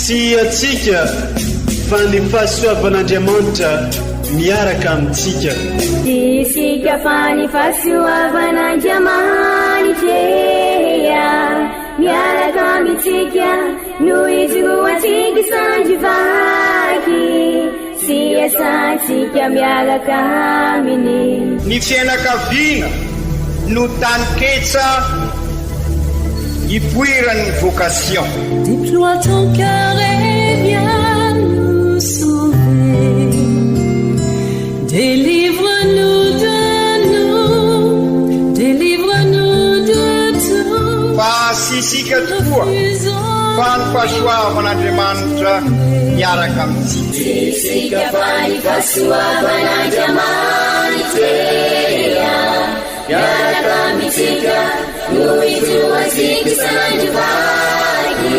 atsika fa ny fahasoavan'Andriamanitra miaraka amintsika. Isika fa ny fahasoavan'Andriamanitra miaraka amintsika noho izy roantsika sandrivaky sy asantsika miaraka aminy. Ny fianakaviana no taniketsa ipoiran'ny vocation. Déploie ton cœur et viens nous sauver. Délivre-nous de tout. Fa sisika tokoa fa ny fahasoavan'Andriamanitra miaraka amintsika. Sisika fa ny fahasoavan'Andriamanitra miaraka amintsika noho izy roantsika sandrivaky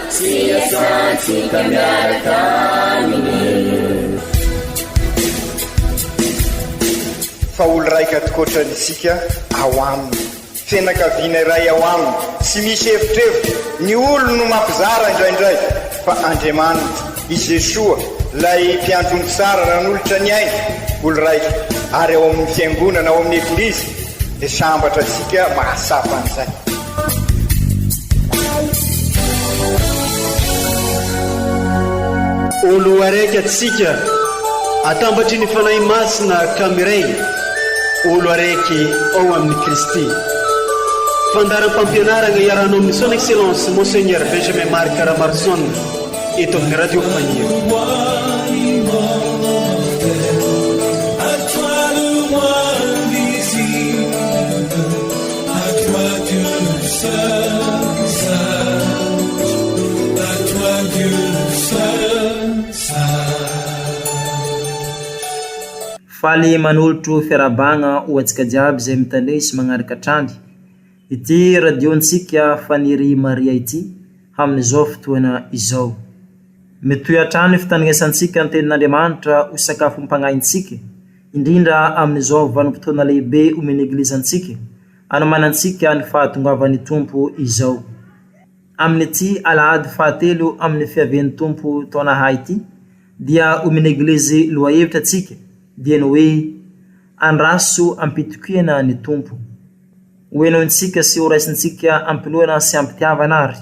sy asantsika miaraka aminy. Fa olo raika atokotran'isika ao aminy, fianakaviana iray ao aminy, tsy misy hevitrevitra. Ny olo no mampizara indraindray, fa Andriamanitra i Jesoa lay mpiandrony tsara ran'olotra ny aina, olo raika ary ao amin'ny fiangonana ao amin'ny eglizy dia sambatra antsika mahasapa an'izay. Olo araiky atsika atambatry ny fanahy masina kamiray, olo araiky ao amin'ny Kristy. Fandaram-pampianarana iaranao amin'ny son excellence Monseigneur Benjamin Marc Caramarson eto amin'ny radio Fania. Faly manolotro fiarabagna ho antsika jiaby izay mitandreny sy magnaraka trandry ity radiontsika Faniry Maria ity amin'izao fotoana izao. Mitoy hatrany fitandringesantsika ny tenin'Andriamanitra ho sakafo mpagnahintsika, indrindra amin'izao vanim-potoana lehibe omeny eglizantsika anomanantsika ny fahatongavany Tompo izao. Amin'ity alahady fahatelo amin'ny fiavian'ny Tompo taona hay ity dia omeny eglizy loha hevitra atsika dia ny hoe andraso ampitokiana ny Tompo. Hoenointsika sy horaisintsika ampinoana sy ampitiavana ary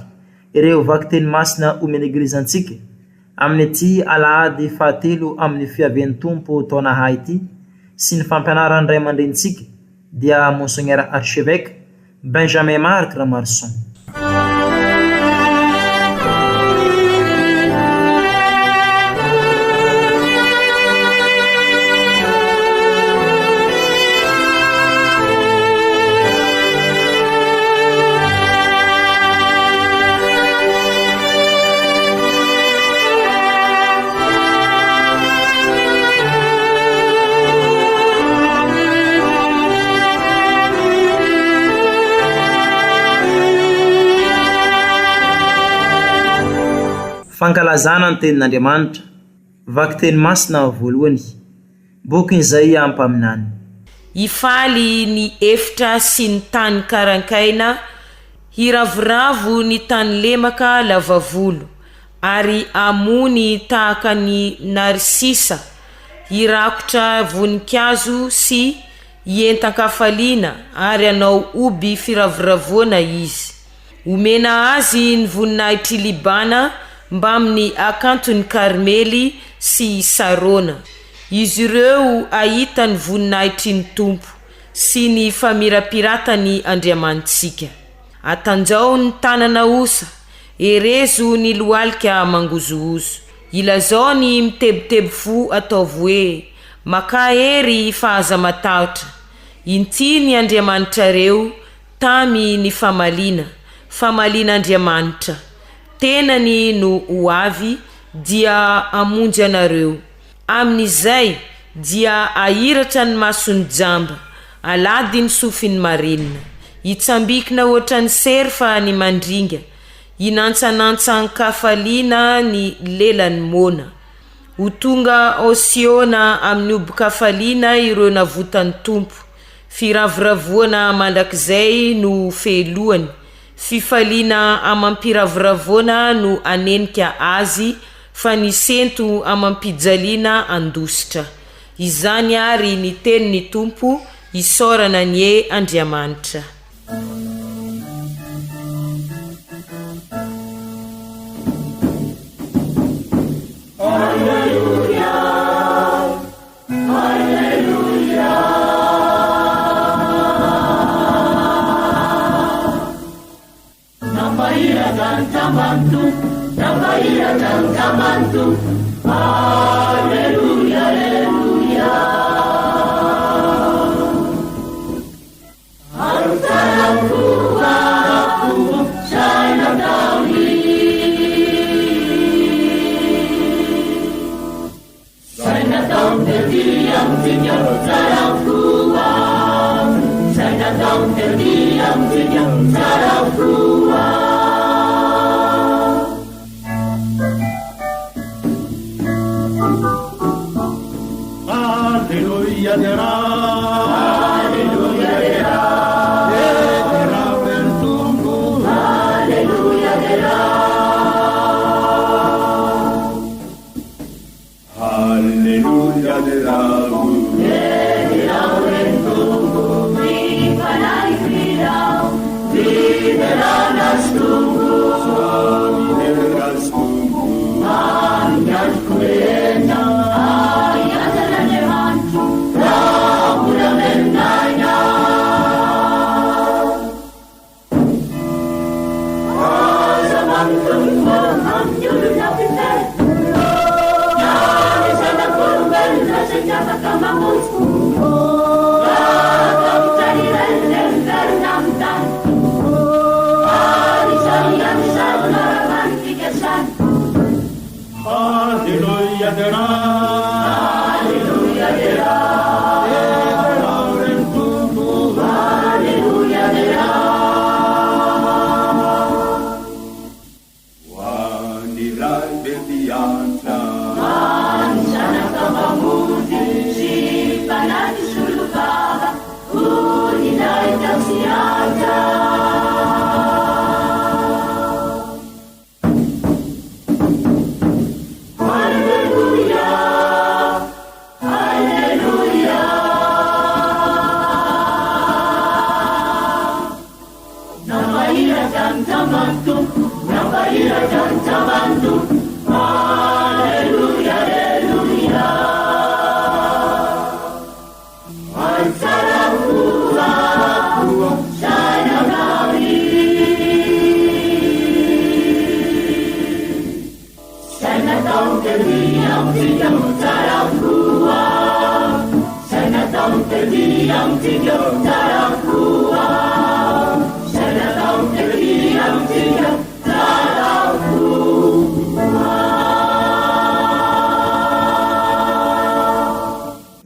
ireo vaky teny masina omeny eglizantsika amin'ity alahady fahatelo amin'ny fiavian'ny Tompo taona hay ity sy ny fampianaran'ny ray aman-drenitsika dia Monseigneur Archevêque Benjamin Marc Caramarson. Fankalazana ny tenin'Andriamanitra, vaky teny masina voalohany, boky izay ampaminany. Ifaly ny efitra sy ny tany karankaina, hiravoravo ny tany lemaka lavavolo, ary amony tahaka ny narsisa, hirakotra voninkazo sy ientan-kafaliana ary anao oby firavoravona izy. Omena azy ny voninahitry Libana mba amin'ny akantony Karmely sy Sarona. Izy ireo ahita ny voninahitry ny Tompo sy ny famirapiratany Andriamanitsika. Atanjao ny tanana osa, erezo ny lohalika mangozoozo. Ilazao ny mitebiteby fo ataovy hoe maka hery fahaza matahotra. Intiny Andriamanitra reo, tamy ny famalian'Andriamanitra. Tenany no hoavy dia amonjy anareo. Amin'izay dia ahiratra ny masony jamba, alady ny sofiny marinina. Itsambikina ohatra ny serfa ny mandringa, inantsanantsa ny kafaliana ny lelany mona. Ho tonga osiona amin'ny obi-kafaliana ireo navotany Tompo, firavoravoana mandrakizay no feloany, fifaliana amampiravoravona no anenika azy fa ny sento amampijaliana andositra. Izany ary ny tenin'ny Tompo isorana ny e Andriamanitra.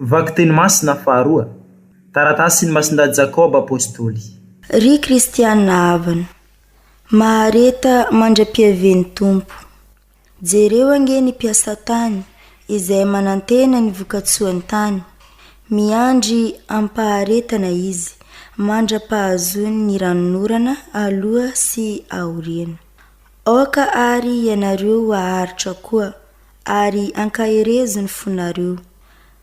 Vaky teny masina faharoa. Taratasy ny Masindady Jakoba apôstôly. Ry Kristianina havana, mahareta mandra-piaven'ny Tompo. Jereo ange ny mpiasa tany izay manantena ny vokatsoan'ny tany. Miandry ampaharetana izy, mandra-pahazony ny ranonorana aloha sy aoriana. Oka ary ianareo aharitra koa, ary ankaherezo ny fonareo,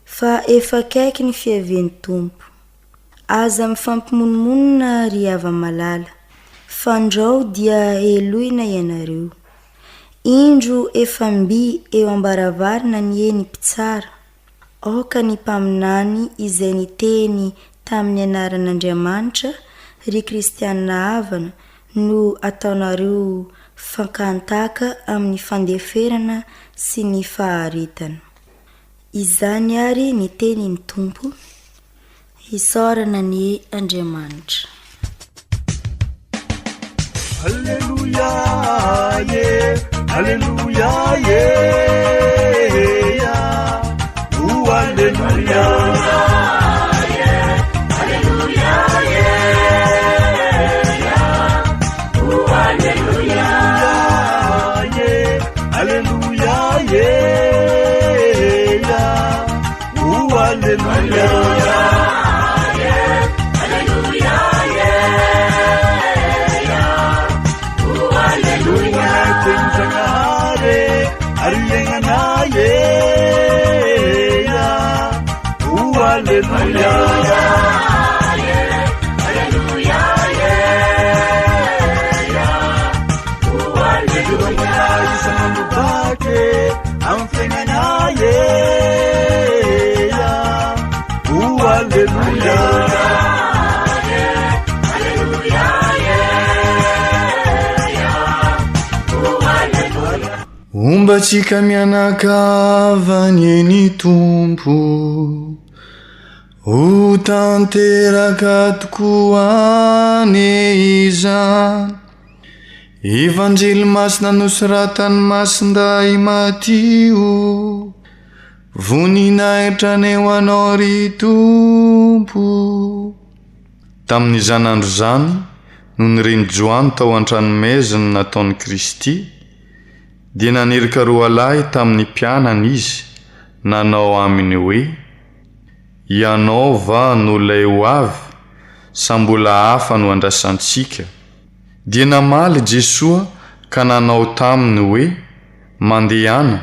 fa efa kaiky ny fiaven'ny Tompo. Aza mifampimonmonina ry hava-malala, fandrao dia eloina ianareo. Indro efa mby eo ambaravarina ny eny mpitsara. Oka ny mpaminany izay niteny tamin'ny anaran'Andriamanitra, ry Kristianina havana no ataonareo fankantaka amin'ny fandeferana sy ny faharetana. Izany ary ny tenin'ny Tompo, isorana ny Andriamanitra. Alleluia, yeah, alleluia, yeah, oh alleluia, yeah, alleluia, yeah, oh alleluia, yeah, alleluia, yeah, oh alleluia. Alleluia, yeah, Fombatsika mianakavany ny tompo ho tanteraka tokoa ane izany evanjely masina nosoratany masinday Matio voninahitra ny ho anao ry tompo. Tamin'ny zanandro zany no nireny Joany tao an-tranomezana nataon'i Kristy dia nanerika roa lahy tamin'ny mpianany izy nanao aminy hoe ianao va no lay ho avy sa mbola hafa no andrasantsika. Dia namaly Jesosy ka nanao taminy hoe mandehana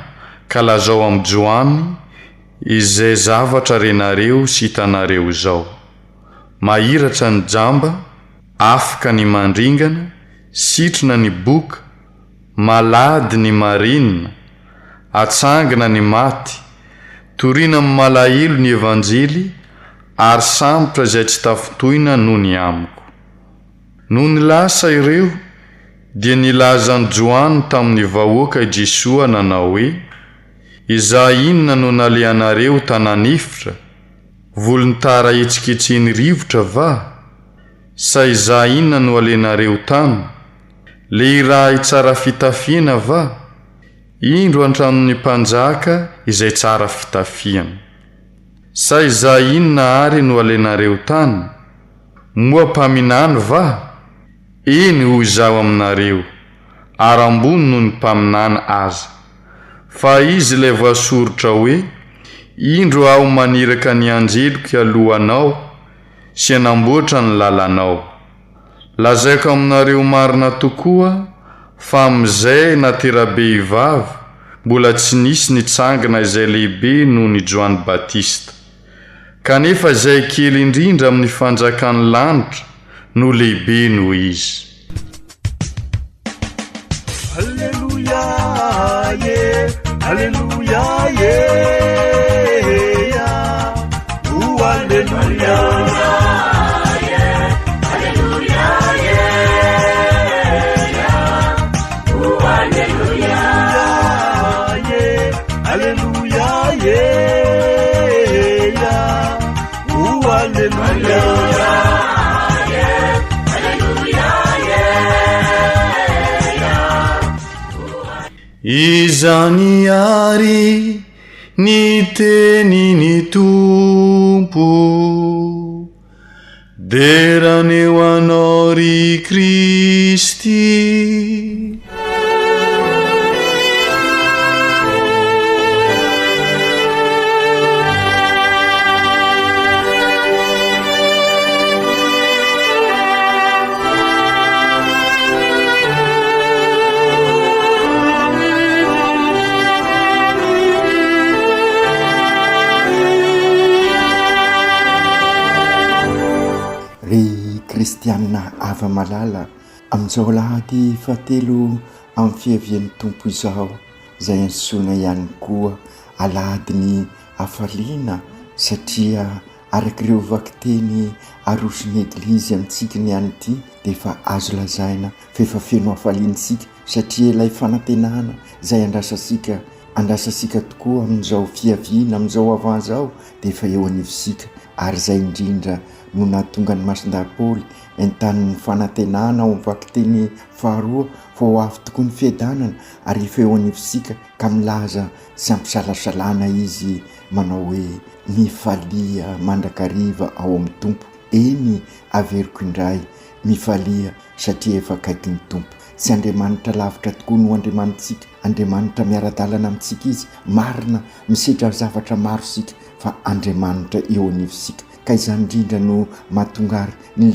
ka lazao am Joany izay zavatra renareo sy hitanareo zao. Mahiratra ny jamba, afaka ny mandringana, sitrona ny boka, malady ny marinina, atsangana ny maty, torina amin'ny malahelo ny evanjely, ary sambotra izay tsy tafintoina no ny amiko. No nilasa ireo dia nilaza ny Joany tamin'ny vahoaka i Jesosy nanao hoe iza inona no naleanareo tananifitra, volon-tara etsiketsiny rivotra va? Sa iza inona no alenareo tany, lehilahy tsara fitafiana va? Indro antranon'ny mpanjaka izay tsara fitafiana. Sa iza inona ary no alenareo tany, moa mpaminany va? Eny hoy zaho aminareo, ary ambony no ny mpaminany aza. Fa izy lay voasorotra hoe indro aho maniraka ny anjeliko alohanao sy anamboatra ny lalanao. Lazaiko aminareo marina tokoa fa amizay naterabe ivavy mbola tsy nisy nitsangana izay lehibe noho ny Joany Batista, kanefa izay kely indrindra amin'ny fanjakan'ny lanitra no lehibe noho izy. Alleluia, yeah. Alleluia, yeah. Oh, alleluia. Izany ary ny teniny tompo derany ho anao ry Kristy. Kristianina ava malala amin'izao lahady fahatelo amin'ny fiavian'ny tompo izao, izay ansoina ihany koa aladiny hafaliana, satria arak'ireo vaky-teny aroson'ny eglizy amintsika ny ihany ity dia efa azo lazaina fa efa feno hafaliantsika, satria ilay fanantenana izay andrasasika tokoa amin'izao fiaviana amin'izao avana izao dia efa eo anivosika. Ary izay indrindra no nahatonga ny masindahy Paoly entan'ny fanantenana ao amin'ny vaky-teny faharoa fa ho avy tokoa ny fiadanana, ary efa eo anivosika ka milaza sy ampisalasalana izy manao hoe mifalia mandrakariva ao amin'ny tompo. Eny averiko indray mifalia satria efa akaiky ny tompo. Sy Andriamanitra lavitra tokoa no Andriamanitsika, Andriamanitra miara-dalana amintsika izy, marina misedra zavatra maro sika fa Andriamanitra eo anivosika. Ka izany indrindra no mahatongary ny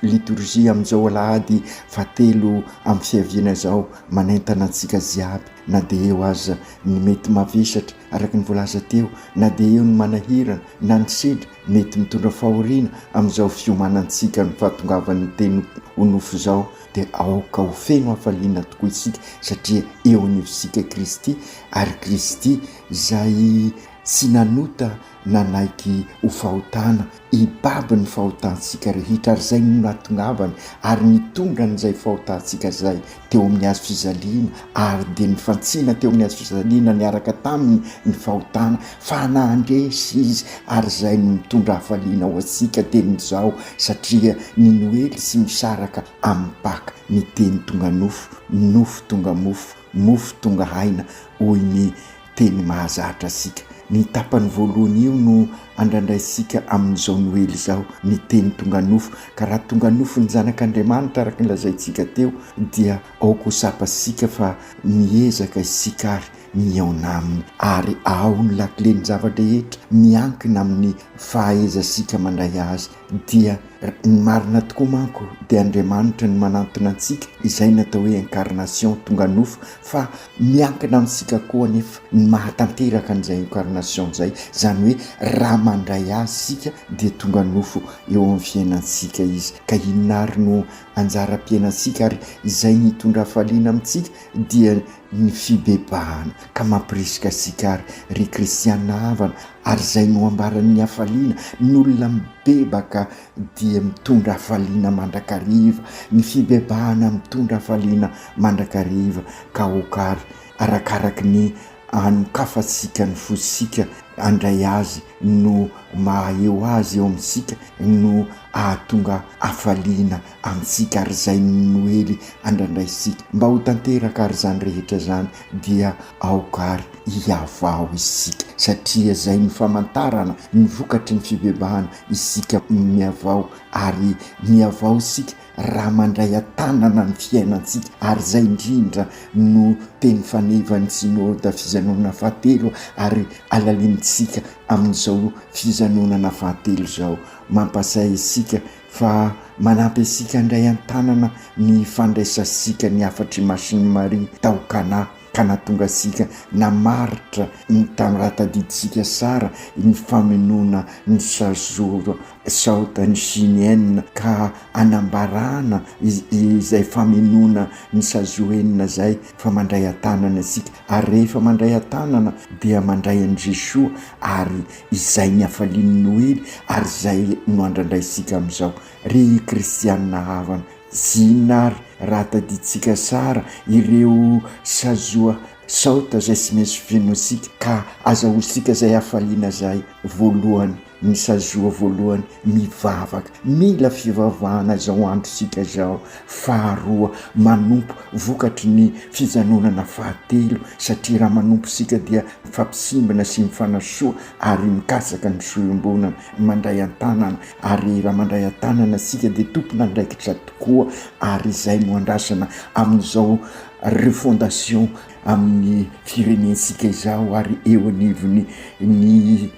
liturgia amin'izao alahady fahatelo amin'ny fiaviana izao manentana antsika ziaby, na dia eo aza ny mety mavesatra araka ny voalaza teo, na dia eo ny manahirana na ny sedra mety mitondra fahoriana amin'izao fiomanantsika ny fahatongavan'ny teny onofo izao, dia aoka ho feno hafaliana tokoa isika satria eo anivosika Kristy, ary Kristy izay sy nanota nanaiky ho fahotana ibaby ny fahotantsika rehetra ary zay no natongavany ary nitondra n'izay fahotantsika zay teo amin'ny azo fizaliana ary de ny fantsina teo amin'ny azo fizaliana niaraka taminy ny fahotana fa nahandresy izy ary zay no mitondra hafaliana ho atsika tenin'izao satria ny noely sy misaraka amin'ny paka ny teny tonga nofo tonga mofo tonga haina hoy ny teny mahazatra asika. Ny tapany voalohany io no andraindraisika amin'izao noely zao ny teny tonga nofo ka raha tonga nofo ny zanak'Andriamanitra araka nylazaitsika teo dia aoko sapasika fa miezaka isika ary miaona aminy ary ao ny lakile ny zava-drehetra miankina amin'ny fahaizasika mandray azy dia ny marina tokoa manko dia Andriamanitra ny manantona antsika izay natao hoe incarnation tonga nofo fa miankina amintsika koa nefa ny mahatanteraka an'izay incarnation zay zany hoe raha mandray azy sika dia tonga nofo eo amin'ny fiainantsika izy ka inona ary no anjara-piainantsika ary izay nitondra hafaliana amintsika dia ny fibebahana ka mampirisika asika ry kristiana havana ary zay no ambaran'ny hafaliana ny olona mibebaka dia mitondra hafaliana mandrakariva ny fibebahana mitondra hafaliana mandrakariva ka okary arakaraky ny anokafatsika ny fosika andray azy no mahaeo azy eo amintsika no ahatonga hafaliana amintsika ary zay noely andraindraisika mba ho tanteraka ary zany rehetra zany dia aokary hiavao isika satria zay ny famantarana ny vokatry ny fibebahana isika miavao ary miavao isika raha mandray atanana ny fiainantsika ary zay indrindra no teny fanevany synode fizanonana fahatelo ary alalinitsika amin'izao fizanonana fahatelo zao mampasay isika fa manampy asika andray antanana ny fandraisasika ny afatry Masiny Maria taokana ka natonga asika namaritra ny tamratadiditsika sara ny faminona ny sajoro saota ny chinienne ka anambarana izay faminona ny sazoenina zay fa mandray atanana asika ary rehefa mandray atanana dia mandray an Jesoa ary izay ny hafaliany noely ary zay no andraindraisika amin'izao ry kristiana havana zinary raha taditsika sara ireo sazoa saota zay sy maintsy finosika ka azahotsika zay hafaliana zay voalohany ny sazoa voalohany mivavaka mila fivavahana zao androsika zao faharoa manompo vokatry ny fizanonana fahatelo satria raha manompo sika dia fampisimbana sy mifanasoa ary mikasaka ny soembonana mandray antanana ary raha mandray antanana sika dia tompona andraikitra tokoa ary zay no andrasana amin'izao refondation amin'ny firenensika izao ary eo anivony ny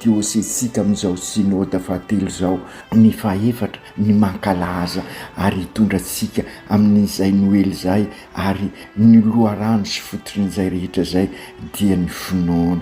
diosesika amin'izao synode fahatelo zao ny fahaefatra ny mankalaza ary hitondratsika amin'izay noely zay ary ny loharano sy fototrin'izay rehetra zay dia ny finoana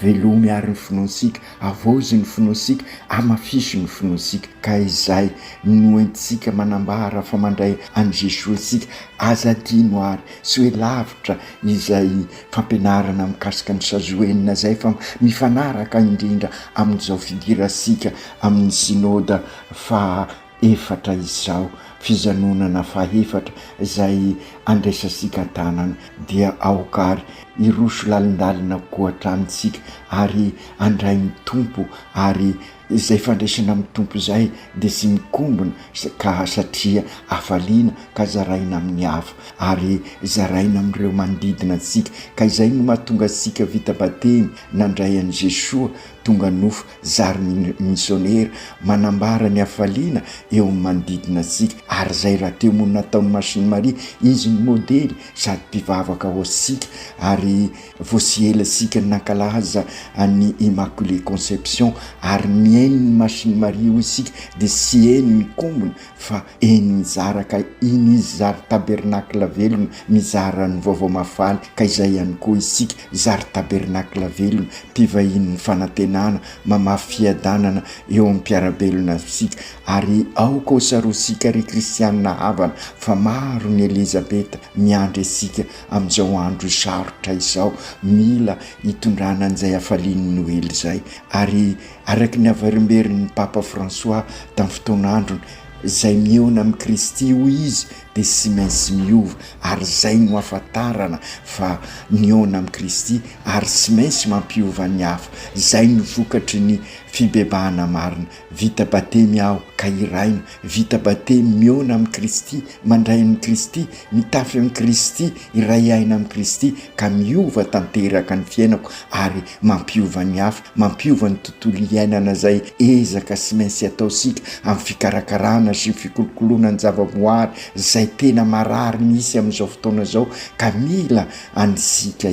velomy ary ny finoansika avozy ny finoansika amafisy ny finoansika ka izay noentsika manambara fa mandray an Jesoa sika azadino ary sy hoe lavitra izay fampianarana mikasika ny sazoenina zay fa mifanaraka indrindra amin'izao fidirasika amin'ny synode fa efatra izao fizanonana faefatra zay andraisasika tanana dia aokary iroso lalindalina koa hatramitsika ary andray ny tompo ary izay fandraisana amin'ny tompo zay dia sy mikombona ka satria hafaliana ka zaraina amin'ny hafa ary zaraina amin'ireo manodidina antsika ka izay no mahatonga asika vita batemy nandray an Jesoa tonga nofo zary missionnaire manambara ny hafaliana eo amin'ny manodidina antsika ary zay raha teo moa nataon'ny Masiny Maria izy ny modely sady mpivavaka ho asika ary voasiela sika nankalaza ny Immaculée Conception ary miainy ny Masiny Maria ho isika dia sy eny mikombona fa eny mizara ka iny izy zary tabernakla velona mizara ny vaovao mafaly ka izay ihany koa isika zary tabernakla velona mpivahiny ny fanantena fanantenana mamafy fiadanana eo amin'ny mpiarabelona sika ary ao koa sarosika ry kristianina havana fa maro ny Elizabeta miandry asika amin'izao andro sarotra izao mila hitondrana an'izay hafalian'ny Noely zay ary araky ny avarimberiny Papa François tamin'ny fotoan'androny zay miona amin'ny Kristy ho izy dia sy maintsy miova ary zay no ahafantarana fa niona amin'ny Kristy ary sy maintsy mampiova ny hafa. Zay no vokatry ny fibebahana marina. Vita batemy aho ka iraina, vita batemy miona amin'ny Kristy, mandray amin'ny Kristy, mitafy amin'ny Kristy, iray aina amin'ny Kristy ka miova tanteraka ny fiainako ary mampiova ny hafa, mampiova ny tontolo iainana zay ezaka sy maintsy ataosika amin'ny fikarakarana sy fikolokoloana ny zavaboary zay tena marary misy amin'izao fotoana zao ka mila anisika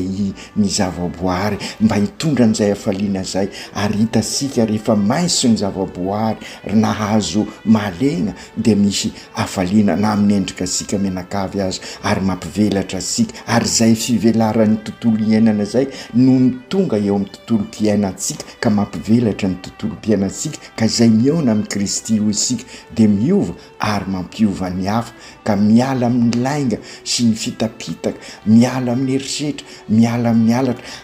ny zavaboary mba hitondra an'izay hafaliana zay ary hitasika rehefa maiso ny zavaboary nahazo mahalegna dia misy hafaliana na amin'ny endrika sika menakavy azy ary mampivelatra sika ary zay fivelaran'ny tontolo iainana zay no ny tonga eo amin'ny tontolo mpiainantsika ka mampivelatra ny tontolo mpiainantsika ka zay miona amin'ny Kristy ho isika dia miova ary mampiova ny hafa ka miala amin'ny lainga sy ny fitapitaka, miala amin'ny eritreritra, miala amin'ny alatra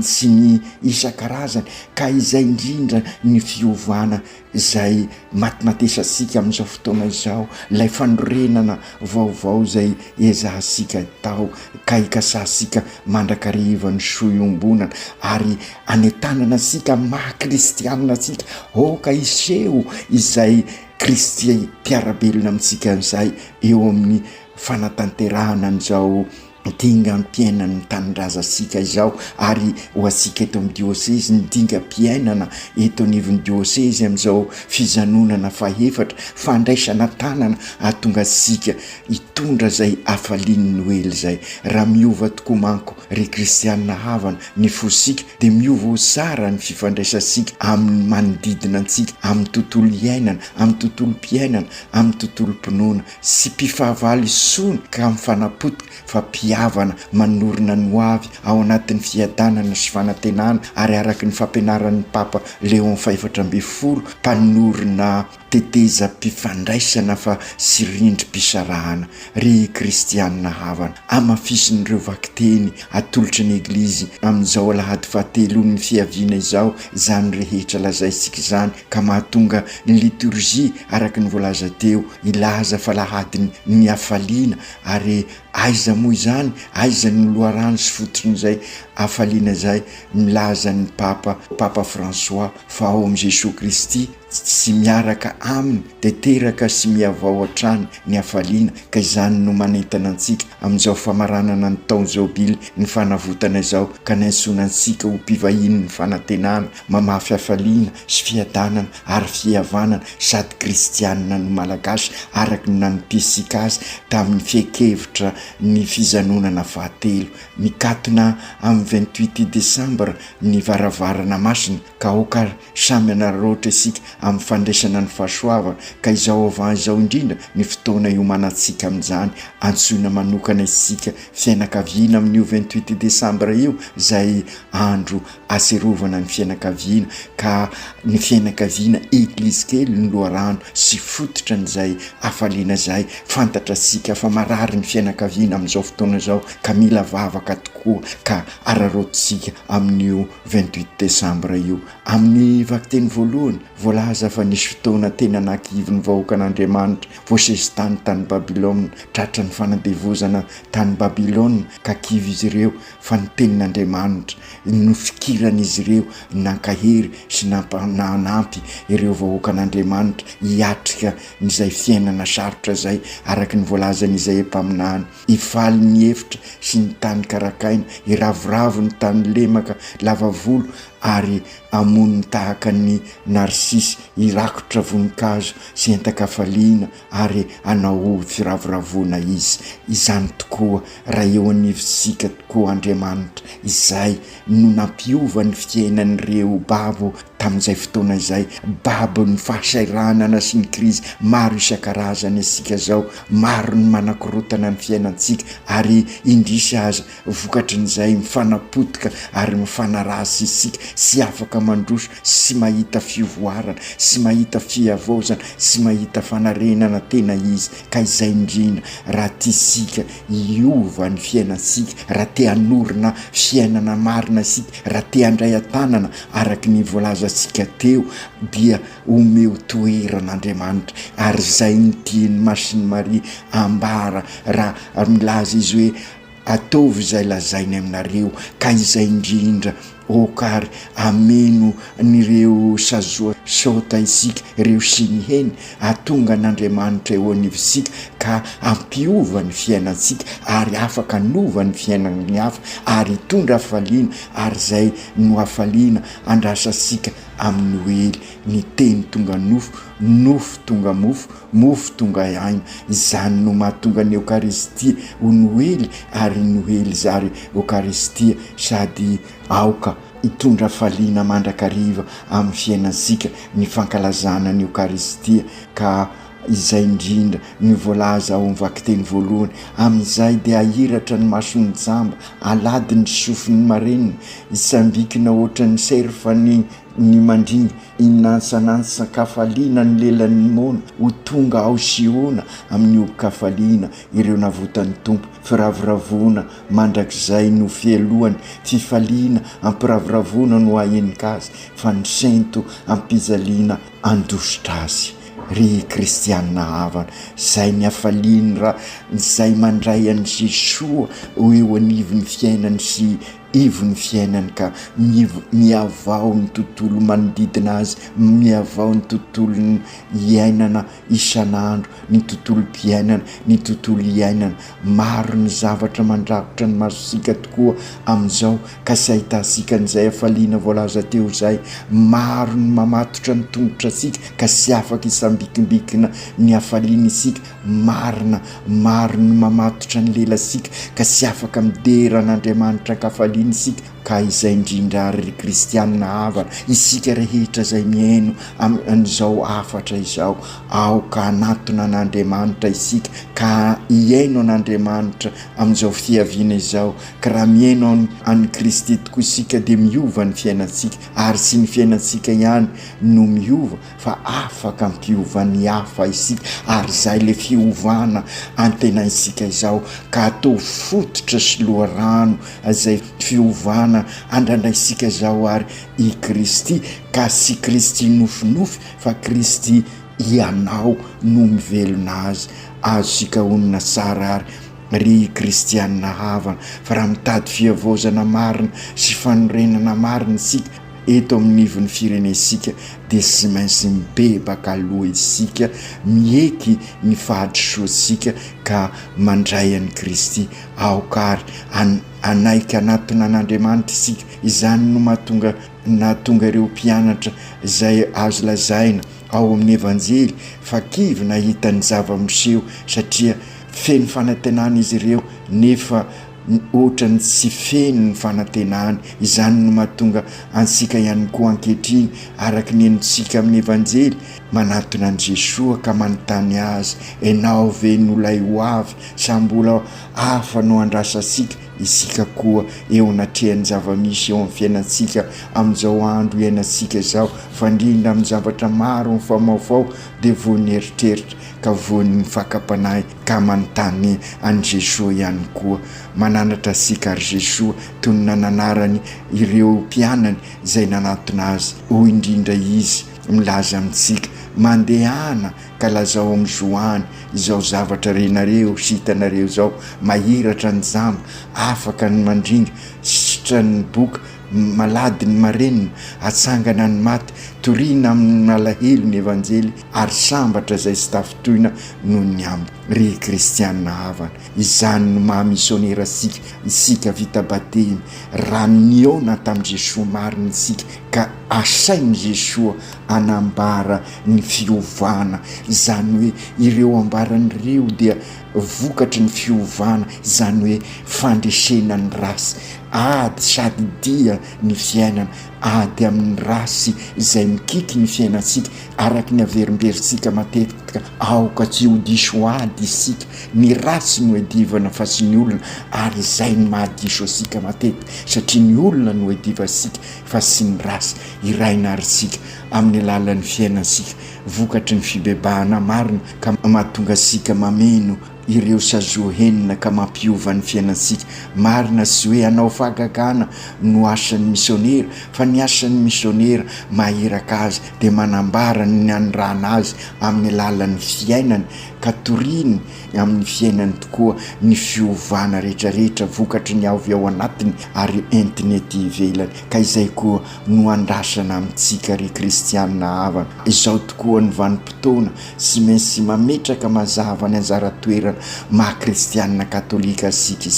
sy ny isan-karazany ka izay indrindra ny fiovana zay matimatesa sika amin'izao fotoana izao, ilay fanorenana vaovao zay ezahasika tao ka ikasahsika mandrakariva ny soiombonana ary anetanana sika maha-kristianina sika ka iseho izay Kristy mpiarabelona amintsika an'izay eo amin'ny fanatanterahana an'izao dingampiainan'ny tanindraza sika izao ary ho asika eto amin'ny dioseze ny dingam-piainana eto anivon'ny dioseze amin'izao fizanonana fahefatra fandraisana tanana ahatonga sika hitondra zay hafalian'ny Noely zay. Raha miova tokoa manko ry kristianina havana ny fosika dia miova ho tsara ny fifandraisasika amin'ny manodidina antsika amin'ny tontolo iainana, amin'ny tontolo mpiainana, amin'ny tontolo mpinoana sy mpifahavalo isony ka mifanapotika fa havana manorina ny hoavy ao anatin'ny fiadanana sy fanantenana ary araky ny fampianaran'ny Papa Léon XIV mpanorina teteza mpifandraisana fa sy rindrim-pisarahana. Ry kristianina havana amafisin'ireo vakiteny atolotry ny eglizy amin'izao alahady fahatelo ny fiaviana izao zany rehetra lazaisika izany ka mahatonga ny liturgia araky ny voalaza teo ilaza fa lahady ny hafaliana ary aiza moa izany, aiza ny loharano sy fototrin'izay hafaliana zay milaza ny Papa François fa ao amin'i Jesosy Kristy sy miaraka aminy dia teraka sy miavao hatrany ny hafaliana ka izany no manentana antsika amin'izao famaranana ny taona jobily ny fanavotana izao ka naintsona antsika ho mpivahiny ny fanantenana mamafy hafaliana sy fiadanana ary fihavanana sady kristianina ny malagasy araky ny nanompiasika azy tamin'ny fiekevitra ny fizanonana fahatelo mikatona amin'ny 28 Desambra ny varavarana masina ka aoka samy anaroatra isika amin'ny fandraisana ny fahasoavana ka izao avy izao indrindra ny fotoana iomanantsika amin'izany antsoina manokana isika fianakaviana amin'io 28 Desambra io zay andro aserovana ny fianakaviana ka ny fianakaviana eglizy kely ny loharano sy fototra n'izay hafaliana zay fantatra sika fa marary ny fianakaviana amin'izao fotoana izao ka mila vavaka tokoa ka ararotsika amin'io 28 Desambra io. Amin'ny vakiteny voalohany voalaza fa nisy fotoana tena nankivy vahoaka an'Andriamanitra voasesy tany Babilôna tratra ny fanandevozana tany Babilôna ka kivy izy ireo fa ny tenin'Andriamanitra no fikiran'izy ireo nankahery sy nanampy ireo vahoaka an'Andriamanitra hiatrika n'izay fiainana sarotra zay araky ny voalazan'izay empaminany hifaly ny hefitra sy ny tany karakaina iravoravo ny tany lemaka lavavolo ary amoniny tahaka ny narsisy irakotra voninkazo sy entakafaliana ary anao firavoravona izy. Izany tokoa raha eo anivosika tokoa Andriamanitra izay no nampiova ny fiainan'ireo babo tamin'izay fotoana izay babo ny fahasairanana sy ny krizy maro isan-karazany asika zao, maro ny manakorotana ny fiainantsika ary indrisy aza vokatrin'izay mifanapotika ary mifanarasy isika sy afaka mandroso sy mahita fivoarana sy mahita fiavozana sy mahita fanarenana tena izy. Ka izay indrindra raha tiasika iova ny fiainansika, raha te hanorina fiainana marina sika, raha te handray an-tanana araky ny voalazantsika teo dia omeo toeran'Andriamanitra. Ary zay ny tiany Masiny Maria ambara raha milaza izy hoe ataovy izay lazainy aminareo. Ka izay indrindra okary ameno nireo sazoa sota isika ireo sy ny heny atonga n'Andriamanitra eo anivisika ka ampiova ny fiainansika ary afaka nova ny fiainan'ny hafa ary tondra hafaliana ary zay no hafaliana andrasasika amin'ny Noely. Ny teny tonga nofo, nofo tonga mofo, mofo tonga aina. Izany no mahatonga ny Eukaristia ho Noely ary Noely zary Eukaristia sady aoka itondra faliana mandrakariva amin'ny fiainansika ny fankalazana ny Eukaristia. Ka izay indrindra ny voalaza ao mivaky teny voalohany amin'izay dia ahiratra ny mason'ny jamba, alady ny sofin'ny marenina, isambikina ohatra ny serfa ny mandringa, inansanansa-kafaliana ny lelan'ny mona ho tonga ao Siona amin'ny obo-kafaliana ireo navotany Tompo. Firavoravona mandrakizay no fialohany, fifaliana ampiravoravona no ahenin-kazy, fa ny sento ampizaliana andositra azy. Ry kristianina havana, zay ny hafaliany raha zay mandray an'i Jesoa ho eo anivon'ny fiainany sy ivon'ny fiainany ka miavao ny tontolo manodidina azy, miavao ny tontolo iainana isan'andro, ny tontolo mpiainana, ny tontolo iainana. Maro ny zavatra mandrakotra ny masosika tokoa amin'izao ka sy ahitasika n'izay hafaliana voalaza teo izay. Maro ny mamatotra ny tongotra asika ka sy afaka isambikimbikina ny hafaliana isika. Maro ny mamatotra ny lelasika ka sy afaka midera n'Andriamanitra kafaliana isika. Ka izay indrindra ary kristianina havana isika rehetra zay miaino amin'izao afatra izao, aoka anatona n'Andriamanitra isika ka iaino an'Andriamanitra amin'izao fiaviana izao. Ka raha miaino an'i Kristy tokoa isika dia miova ny fiainansika ary sy ny fiainansika ihany no miova fa afaka mpiova ny hafa isika. Ary zay le fiovana antenaisika izao ka atao fototra sy loharano zay fiovana andrandraisika zao ary i Kristy. Ka sy Kristy nofinofy fa Kristy ianao no mivelona azy. Azosika onina tsara ary ry kristianina havana fa raha mitady fiavozana marina sy fanorenana marina isika eto amin'ny ivon'ny firenesika dia sy maintsy mibebaka aloha isika, mieky ny fahadisoasika ka mandray an'i Kristy aokary anaika anatona an'Andriamanitra isika. Izany no nahatonga ireo mpianatra izay azo lazaina ao amin'ny evanjely fa kivy nahita ny zava-miseho satria feno fanantenana izy ireo nefa ohatra ny tsy feno ny fanantenana. Izany no mahatonga ansika ihany koa ankehitriny araka ny enontsika amin'ny evanjely manatona an' Jesoa ka manontany azy, enao ve nolay ho avy sa mbola hafa no andrasasika? Isika koa eo anatrehany zava-misy eo amin'ny fiainansika amin'izao andro iainantsika izao, fandrindra amin'ny zavatra maro mifamaofao dia voany eritreritra ka voany fakapanahy ka manontany an' Jesoa ihany koa. Mananatra sika ary Jesoa toy ny nananarany ireo mpianany izay nanatona azy. Ho indrindra izy milaza amintsika, mandehana ka lazao amin'ny Zoany izao zavatra renareo sy hitanareo zao, mahiratra ny jamba, afaka ny mandringa, sitra ny boka, malady ny marenina, atsangana ny maty, toriana amin'ny malahelo ny evanjely ary sambatra zay sy tafitoina no ny ambo. Ry kristianina havana, izany no mahamisonera isika vita batemy raha niona tamin'i Jesoa marina isika ka asain'i Jesoa anambara ny fiovana. Izany hoe ireo ambaran'ireo dia vokatry ny fiovana, izany hoe fandresena ny rasy. ady sady dia ny fiainana, ady amin'ny rasy izay mikiky ny fiainatsika araky ny averimberitsika matetika aoka tsy ho diso ady isika. Ny rasy no edivana fa sy ny olona, ary izay ny mahadiso asika matetika satria ny olona no ediva asika fa sy ny rasy iraina arysika amin'ny alalan'ny fiainatsika. Vokatry ny fibebahana marina ka mahatonga asika mameno ireo sazohenina ka mampiova ny fiainatsika. Marina sy hoe anao fahagagana no asan'ny misionera, fa ny asan'ny misionera mahiraka azy dia manambara ny anrana azy amin'ny alalan'ny fiainany ka toriny amin'ny fiainany tokoa ny fiovana rehetrarehetra vokatry ny avy ao anatiny ary entinety ivelany. Ka izay koa no andrasana amintsika ry kristianina havana. Izao tokoa ny vanim-potoana sy maintsy mametraka mazava ny anjara toerana maha kristianina katolika isika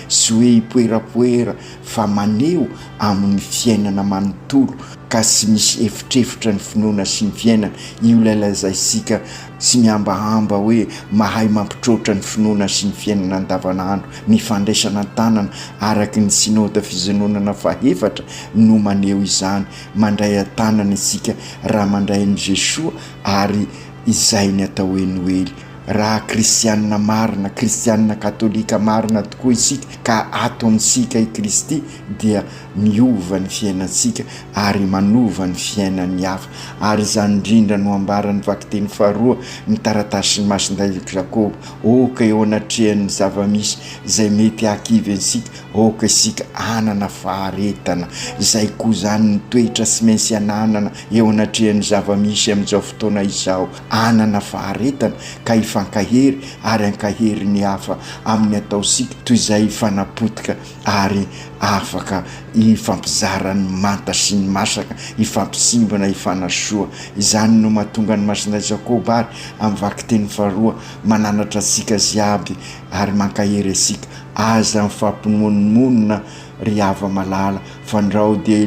sy hoe hipoerapoera fa maneo amin'ny fiainana manontolo ka sy misy efitrefitra ny finoana sy ny fiainana. Io lailazay isika sy miambahamba hoe mahay mampitrotra ny finoana sy ny fiainana andavanandro. Ny fandraisana tanana araky ny sinôda fijanonana fahefatra no maneho izany. Mandray antanana isika raha mandray an'i Jesoa ary izay ny atao hoe Noely. Raha kristianina marina, kristianina katolika marina tokoa isika ka ato amintsika i Kristy dia miova ny fiainatsika ary manova ny fiainan'ny hafa. Ary izany indrindra no ambarany vakiteny faharoa ny taratasy masinday Jakoba. Oka eo anatrehan'ny zavamisy izay mety hakivy ansika, oka isika anana faharetana. Izay koa zany ny toetra sy maintsy ananana eo anatrehan'ny zavamisy amin'izao fotoana izao, anana faharetana ka ifankahery ary ankahery ny hafa amin'ny ataosika toy izay fanapotika ary afaka ifampizarany manta sy ny masaka, ifampisimbana ifanasoa. Izany no mahatonga ny masinday Jakoba ary amin'ny vakiteny faharoa mananatra asika ziaby ary mankahery asika. Aza mifampimonomonina ry hava malala, fandrao dia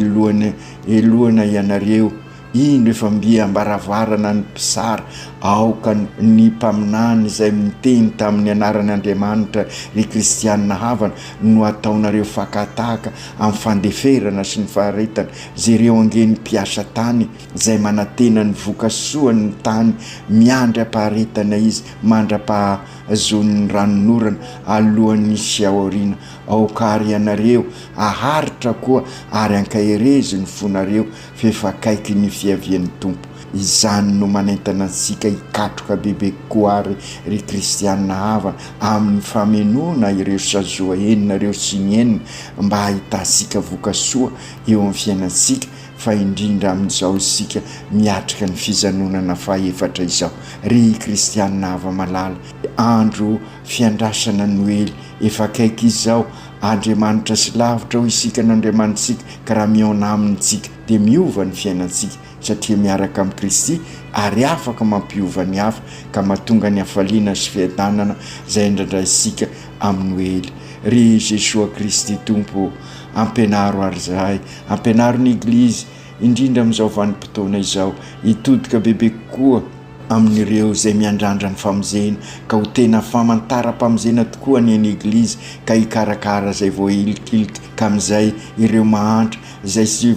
elohana ianareo ino efa mbia ambaravarana ny mpisara aoka ny mpaminany izay miteny tamin'ny anaran'Andriamanitra ry kristianina havana no ataonareo fakataka amin'ny fandeferana sy ny faharetana. Zereo angeny mpiasa tany izay manatena ny vokasoany ny tany miandry ampaharetana izy mandra-pahazon'ny ranonorana alohan'ny sy aoriana. Aokary ianareo aharitra koa ary ankaherezi ny fonareo fefakaiky ny fiavian'ny tompo. Izany no manentana antsika hikatroka bebe koa ry kristianina havana amin'ny famenoana ireo sazoahenina ireo sy ny enina mba hahitasika vokasoa eo amin'ny fiainatsika, fa indrindra amin'izao isika miatrika ny fijanonana fahefatra izao. Ry kristianina hava malala, andro fiandrasana Noely efa akaiky izao. Andriamanitra sy lavitra ho isika n'Andriamanitsika ka raha miona amintsika dia miova ny fiainatsika satria miaraka amin'ny Kristy ary afaka mampiova ny hafa ka mahatonga ny hafaliana sy fiadanana izay indraindray isika amin'ny Noely. Ry Jesoa Kristy Tompo, ampianaro ary zahay, ampianaro ny Eglizy indrindra amin'izao vanim-potoana izao, hitodika bebe koa amin'ireo izay miandrandra ny famonjena ka ho tena famantara-pamonjena tokoa ny Eglizy ka hikarakara izay voahilikilika ka amin'izay ireo mahantra izay sy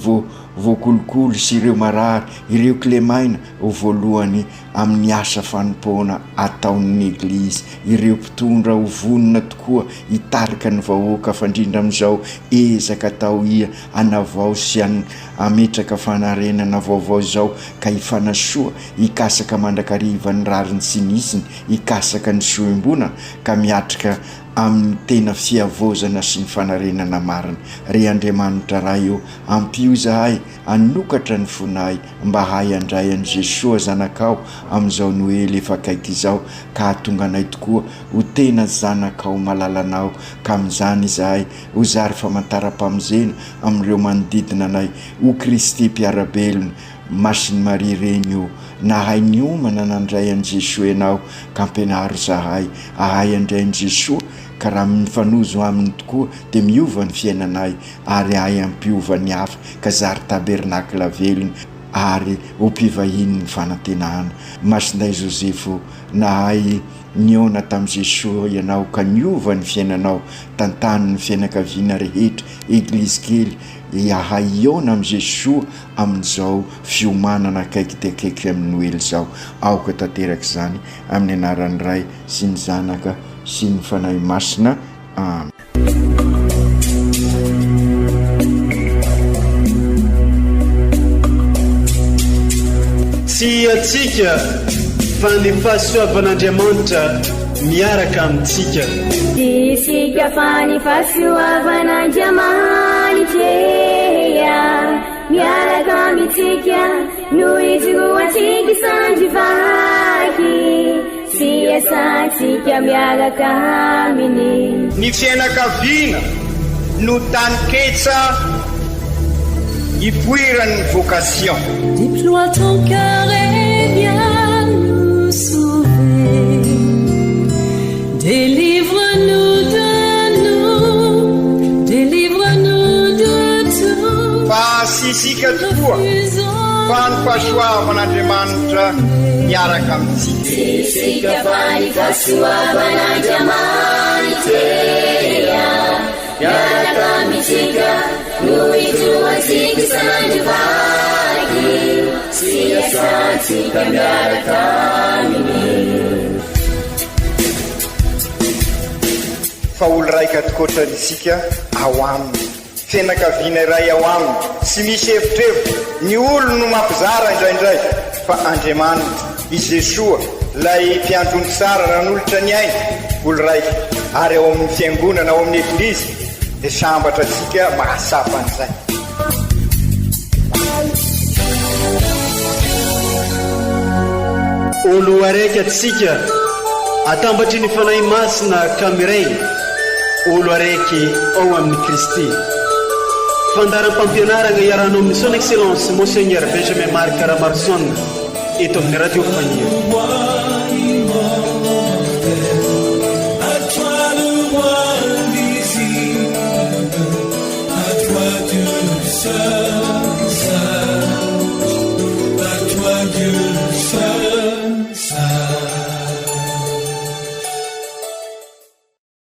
voakolokolo sy ireo marary, ireo kilemaina ho voalohany amin'ny asa fanompoana ataon'ny Eglizy. Ireo mpitondra ho vonona tokoa hitarika ny vahoaka fandrindra amin'izao ezaka atao anavao sy ametraka fanarenana vaovao izao ka hifanasoa hikasaka mandrakariva ny rariny sy nisiny, hikasaka ny soembona ka miatrika amin'ny tena fiavozana sy ny fanarenana marina. Ry Andriamanitra raha io ampio zahay anokatra ny fonay mba hay andray an'i Jesoa zanakao amin'izao Noely efa akaiky izao ka hahatonga anay tokoa ho tena zanakao malalanao ka amin'izany izahay ho zary famantara-pamonjena amin'ireo manodidina anay. O Kristy mpiarabelona, Masiny Maria reny io nahay ny omana nandray an'i Jesoa ianao ka ampianaro zahay ahay andray an'i Jesoa ka raha mifanozo aminy tokoa dia miova ny fiainanay ary ahay ampiova ny hafa ka zary tabernakla velona ary ho mpivahiny ny fanantenana. Masinday Josefo nahay niona tamin'i Jesosy ianao ka niova ny fiainanao tantany ny fianakaviana rehetra eglizy kely ahay iona amin'i Jesosy amin'izao fiomanana akaiky dia akaiky amin'ny Noely zao. Aoka tanteraka izany amin'ny anaran'ny Ray sy ny Zanaka sy ny Fanahy Masina. Amen. Tsy atsika fa ny fahasoavan'Andriamanitra miaraka amintsika. Isika fa ny fahasoavan'Andriamanitra miaraka amintsika noho izoatsika sandrivaky sy asantsika miaraka aminy. Ny fianakaviana no taniketsa ipoiran'ny vocation. Déploie ton cœur et viens nous sauver. Délivre-nous de tout. Fasisika tokoa fa ny fahasoavan'Andriamanitra miaraka amintsika. Isika fa ny fahasoavan'Andriamanitra miaraka amintsika noho izoatsika sandrivaky sy asantsika miaraka aminy. Fa olo raika atokotran'isika ao aminy, fianakaviana iray ao aminy, tsy misy hevitrevitra. Ny olo no mampizara indraindray fa Andriamanitra i Jesosy lay mpiandrony tsara ranolotra ny ainy olo raika ary ao amin'ny fiangonana ao amin'ny eglizy dia sambatra atsika mahasapan'izay. Olo araiky atsika atambatry ny fanahy masina kamiray, olo araiky ao amin'ny Kristy. Fandaram-pampianarana iaranao amin'ny son excellence Monseigneur Benjamin Marc Caramarson eto amin'ny radio Fania.